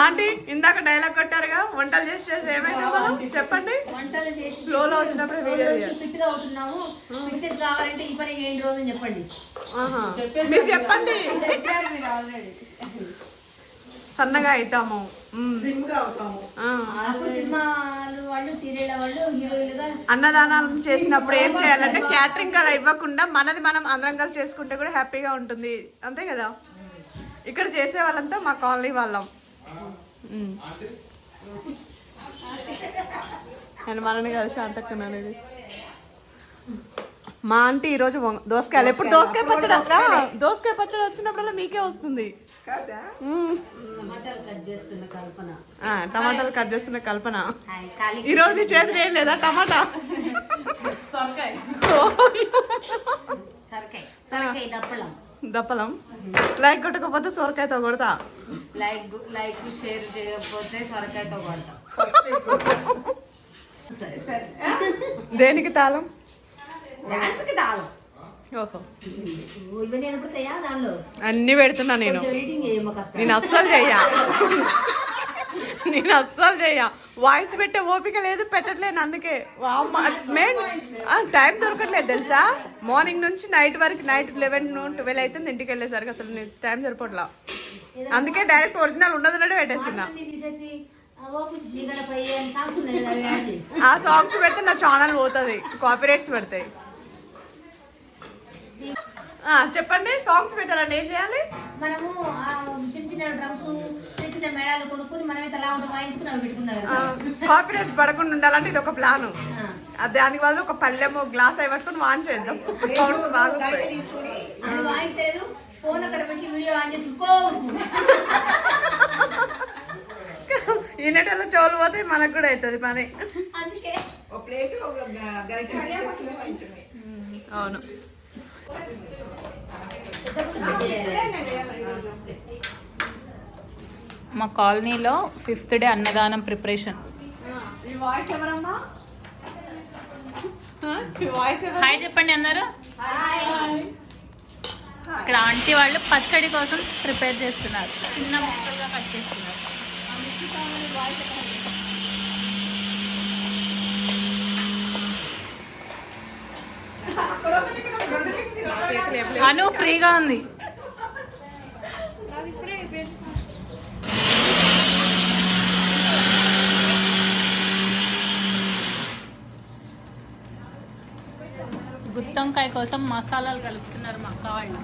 Aunty ఇందాక dialogue కొట్టారుగా, వంటలు చేసి చేసి ఏమైతే మనం చెప్పండి. వంటలు చేసి ఫ్లోలో వచ్చినప్పుడు ఫిట్ గా అవుతున్నాము. ఫిట్నెస్ కావాలంటే ఈ పని చేయండి రోజు అని చెప్పండి. మీరు చెప్పండి. సన్నగా అవుతాము, అప్పుడు సినిమాలు వాళ్ళు సీరియల్ వాళ్ళు హీరోయిన్లుగా అన్నదానాలు చేసినప్పుడు ఏం చేయాలంటే క్యాటరింగ్ అలా ఇవ్వకుండా మనది మనం అందరం కలిసి చేసుకుంటే కూడా హ్యాపీగా ఉంటుంది, అంతే కదా. ఇక్కడ చేసే వాళ్ళంతా మా కాలనీ వాళ్ళం. నేను మనని కలిసి అంతక్కున్నాను. ఇది మా ఆంటీ ఈరోజు దోసకాయలు, ఎప్పుడు దోసకాయ పచ్చడి వస్తా, దోసకాయ పచ్చడి వచ్చినప్పుడల్లా మీకే వస్తుంది. టమాటాలు కట్ చేస్తున్న కల్పన, టమాటాలు కట్ చేస్తున్న కల్పన. ఈరోజు నీ చేతులు ఏం లేదా టమాటా దప్పలం. లైక్ కొట్టకపోతే సొరకాయతో కొడతా. లైక్ షేర్ చేయకపోతే సొరకాయతో కొడతా. దేనికి తాళం? డాన్స్కి తాళం. ఓహో, ఇవన్నీ అనుకుంటాయా దానిలో అన్ని పెడుతున్నా నేను. నేను అస్సలు చెయ్యా. వాయిస్ పెట్టే ఓపిక లేదు, పెట్టట్లేను. అందుకే మెయిన్ టైం దొరకట్లేదు తెలుసా. మార్నింగ్ నుంచి నైట్ వరకు, నైట్ 11 to 12 అవుతుంది ఇంటికి వెళ్ళేసరికి. అసలు టైం సరిపోట్లా. అందుకే డైరెక్ట్ ఒరిజినల్ ఉండదున్నట్టు పెట్టేస్తున్నా. ఆ సాంగ్స్ పెడితే నా ఛానల్ పోతుంది, కాపీరైట్స్ పెడతాయి. చెప్పండి, సాంగ్స్ పెట్టాలండి ఏం చేయాలి? మనము చిన్న చిన్న డ్రమ్స్, చిన్న చిన్న మేళాలు కొనుక్కొని మనమైతే అలా ఉంటే వాయించుకుని అవి పెట్టుకుందాం. కాపీరైట్స్ పడకుండా ఉండాలంటే ఇది ఒక ప్లాన్. దాని వల్ల ఒక పళ్ళెము గ్లాస్ అవి పట్టుకుని వాన్ చేద్దాం. సౌండ్స్ బాగా అది వాయిస్తలేదు, ఫోన్ అక్కడ పెట్టి వీడియో ఆన్ చేసి ఈ నెటలో చోలు పోతే మనకు కూడా అవుతుంది పని. అందుకే అవును. మా కాలనీలో 5th డే అన్నదానం ప్రిపరేషన్. హాయ్ చెప్పండి అందరూ. ఇక్కడ ఆంటీ వాళ్ళు పచ్చడి కోసం ప్రిపేర్ చేస్తున్నారు, చిన్న ముక్కలుగా కట్ చేస్తున్నారు. అను ఫ్రీగా ఉంది. గుత్తొంకాయ కోసం మసాలాలు కలుపుతున్నారు మా అక్క వాళ్ళు.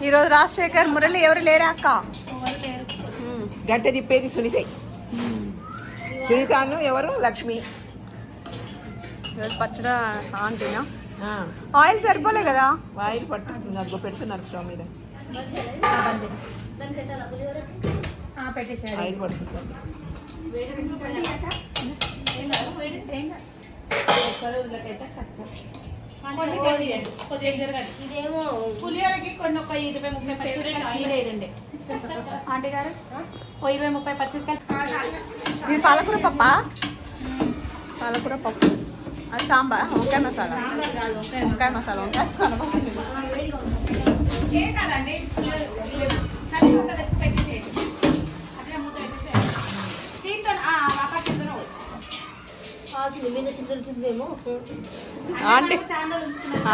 ఈరోజు రాజశేఖర్, మురళి ఎవరు లేరా అక్క? గంట తిప్పేది సునీతయ్య. సునీతాను ఎవరు? లక్ష్మి. పచ్చడా ఆంటీనా? ఆయిల్ సరిపోలే కదా, ఆయిల్ పట్టు పెడుతున్నారు స్టవ్ మీద. ఆయిల్ పడుతుంది. ఇదేమో పులిహోరకి కొన్ని ఒక 20-30 పచ్చిమిరపకాయలు ఆంటీ గారు, 20-30 పచ్చిమిరపకాయలు. ఇది పాలకూర పప్పా? పాలకూర పప్పు. అది సాంబార్, వంకాయ మసాలా. వంకాయ మసాలా, వంకాయ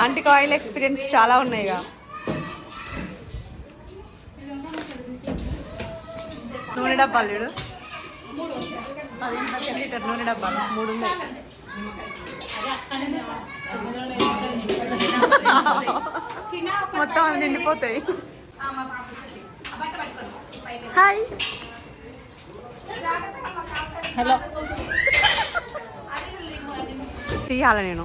ఆంటీకి ఆయిల్ ఎక్స్పీరియన్స్ చాలా ఉన్నాయిగా. నూనె డబ్బాలు చూడు, 15 లీటర్ నూనె డబ్బాలు 3 ఉన్నాయి. మొత్తం నిండిపోతాయి. Hi, hello. తీయాలి నేను.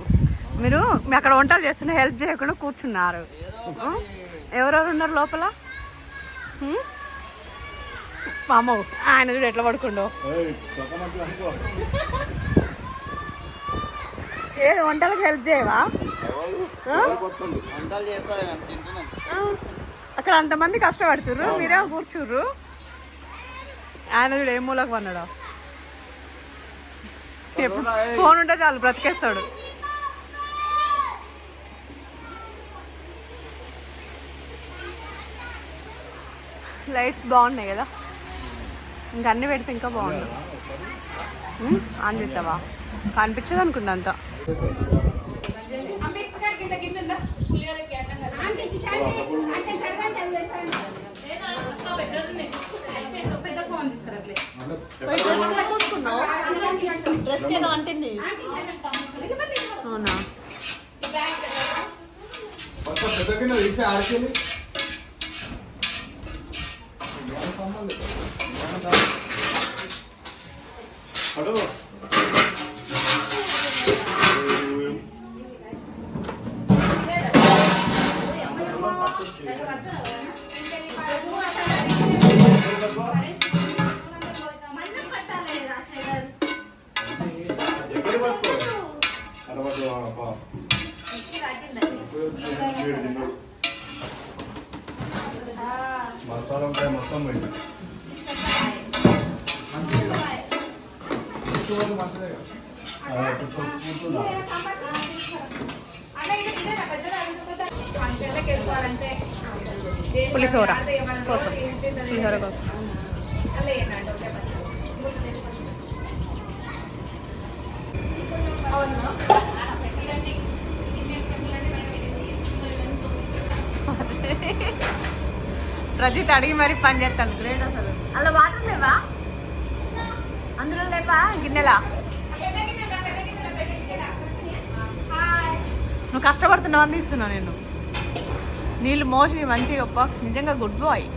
మీరు అక్కడ వంటలు చేస్తున్న హెల్ప్ చేయకుండా కూర్చున్నారు. ఎవరెవరు ఉన్నారు లోపల? మామ ఆయన చూడు ఎట్లా పడుకుండో. ఏది వంటలకు హెల్ప్ చేయవా? అక్కడ అంతమంది కష్టపడుతుర్రు, మీరేమో కూర్చుర్రు. ఆయన చూడు ఏ మూలకు పన్నాడు. ఎప్పుడు ఫోన్ ఉంటే చాలు బ్రతికేస్తాడు. లైట్స్ బాగున్నాయి కదా, ఇంకా అన్ని పెడితే ఇంకా బాగుంది. ఆన్ చేస్తావా? కనిపించదు అనుకుంది అంతా. డ్రెస్ ఏదో అంటుంది. అవునా? మొత్తం పోయింది. పులిహోర కోసం, పులిహోర కోసం. ప్రజిత్ అడిగి మరి పని చేస్తాను. గ్రేట్ అసలు. అలా వాటర్ లేవా? అందులో లేవా గిన్నెలా? నువ్వు కష్టపడుతున్నావు అని ఇస్తున్నా నేను. నీళ్ళు మోసి మంచిగా గొప్ప, నిజంగా గుడ్ బాయ్.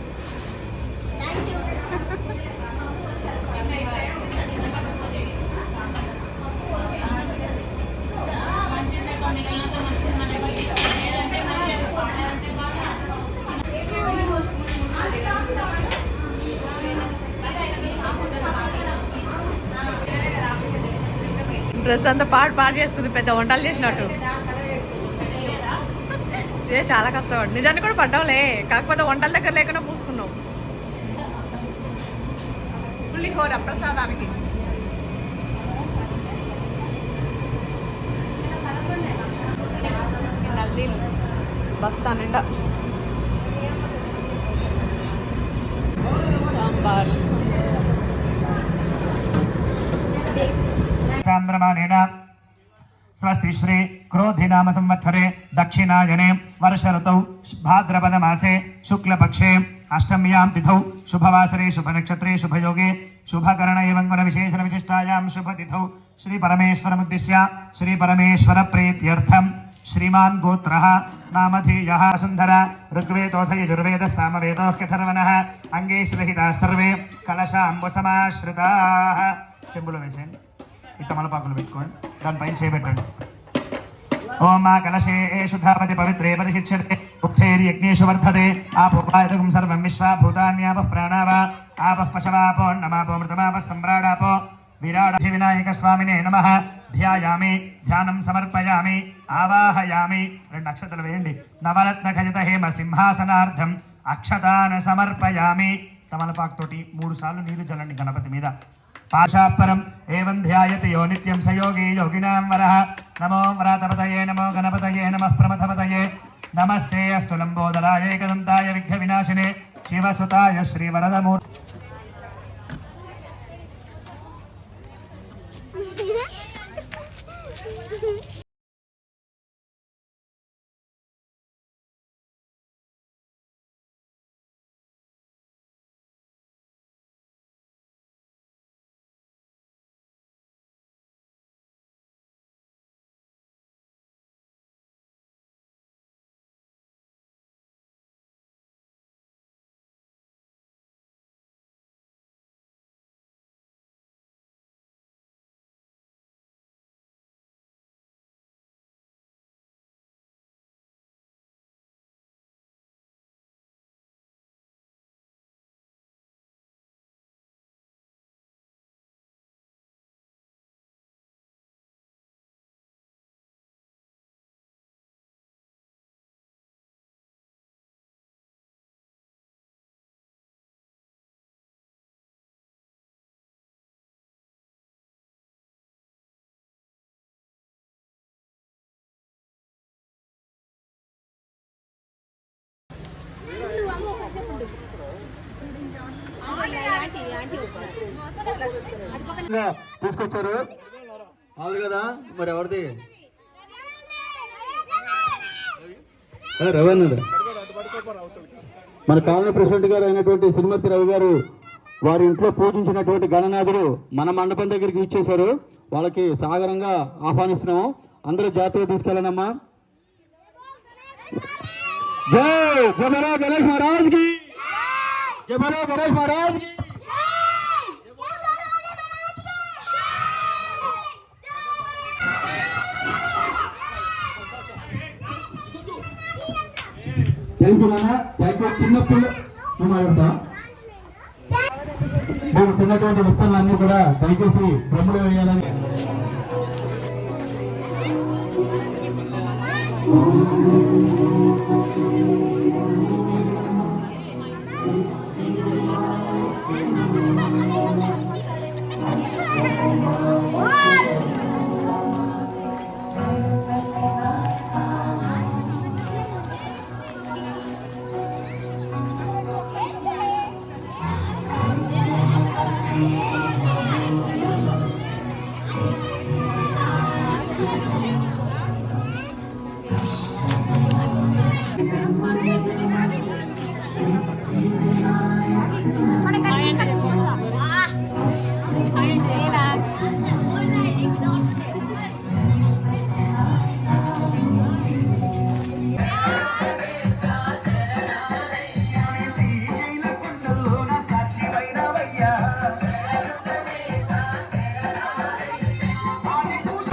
డ్రెస్ అంతా పాడు చేసుకుంది, పెద్ద వంటలు చేసినట్టు. ఇదే చాలా కష్టపడు. నిజాన్ని కూడా పడ్డావులే, కాకపోతే వంటల దగ్గర లేకుండా పూసుకున్నావు. పులిహోర ప్రసాదానికి. నల్లీలు బస్తా నిండా సాంబార్. చాంద్రమానేన స్వస్తి శ్రీ క్రోధినామ సంవత్సరే దక్షిణాయనే వర్ష ఋతౌ భాద్రపద మాసే శుక్లపక్షే అష్టమ్యాం తిథౌ శుభవాసరే శుభనక్షత్రే శుభయోగే శుభకరణ ఏవం గుణ విశేషణ విశిష్టాయాం శుభతిథౌ శ్రీ పరమేశ్వరముద్దిశ్య శ్రీ పరమేశ్వర ప్రీత్యర్థం శ్రీమాన్ గోత్రః నామధేయః సుందర ఋగ్వేదోథ యజుర్వేద సామవేదోః అంగే శ్రహితాः సర్వే కలశాంబుసమాశ్రితాః. చెంబులో వేసేయండి, ఈ తమలపాకులు పెట్టుకోండి, దానిపైన చేయబెట్టండి. ఓం మా కలశే శుద్ధాపతి పవిత్రే పరిహిచ్యతే ఉక్తైర్యజ్ఞేషు వర్ధతే ఆపోపాయతకం సర్వం విశ్వా భూతాన్యాపః ప్రాణావా ఆపః పశవాపో నమాపో మృతమాపః సమ్రాడాపో విరాడధి వినాయక స్వామినే నమః. ధ్యాయామి, ధ్యానం సమర్పయామి, ఆవాహయామి. 2 అక్షతలు వేయండి. నవరత్న ఖజిత హేమ సింహాసనార్థం అక్షతాన సమర్పయామి. తమలపాకుతోటి 3 సార్లు నీళ్లు చల్లండి గణపతి మీద. పాశాపరం ఏవం ధ్యాయతి యో నిత్యం సయోగి యోగినాం వరః. నమో వ్రాతపతయే నమో గణపతయే నమః ప్రమథపతయే. నమస్తే అస్తు లంబోదరాయ ఏకదంతాయ విఘ్న వినాశినే శివసుతాయ శ్రీవరదమూర్తి. తీసుకొచ్చారు అవును కదా మరి ఎవరిది రవి అన్నది మన కాలనీ ప్రెసిడెంట్ గారు అయినటువంటి శ్రీమతి రవి గారు వారి ఇంట్లో పూజించినటువంటి గణనాథుడు మన మండపం దగ్గరికి ఇచ్చేశారు. వాళ్ళకి సాగరంగా ఆహ్వానిస్తున్నాము. అందరూ జాతీయ తీసుకెళ్ళనమ్మా. జై జబరా గణేష్ మహారాజ్ కి, జబరా గణేష్ మహారాజ్ కి. థ్యాంక్ యూ నాన్న, థ్యాంక్ యూ. చిన్నప్పుడు మాట్లాడతా మేము చిన్నటువంటి వస్తువులన్నీ కూడా దయచేసి బ్రహ్మలో వేయాలని.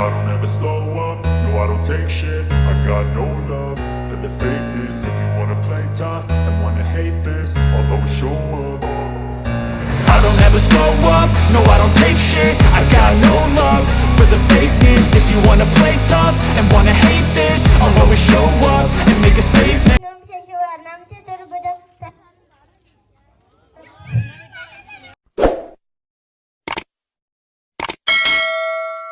I don't ever slow up, no I don't take shit. I got no love for the fakeness. If you wanna play tough and wanna hate this, I'll always show up. I don't ever slow up, no I don't take shit.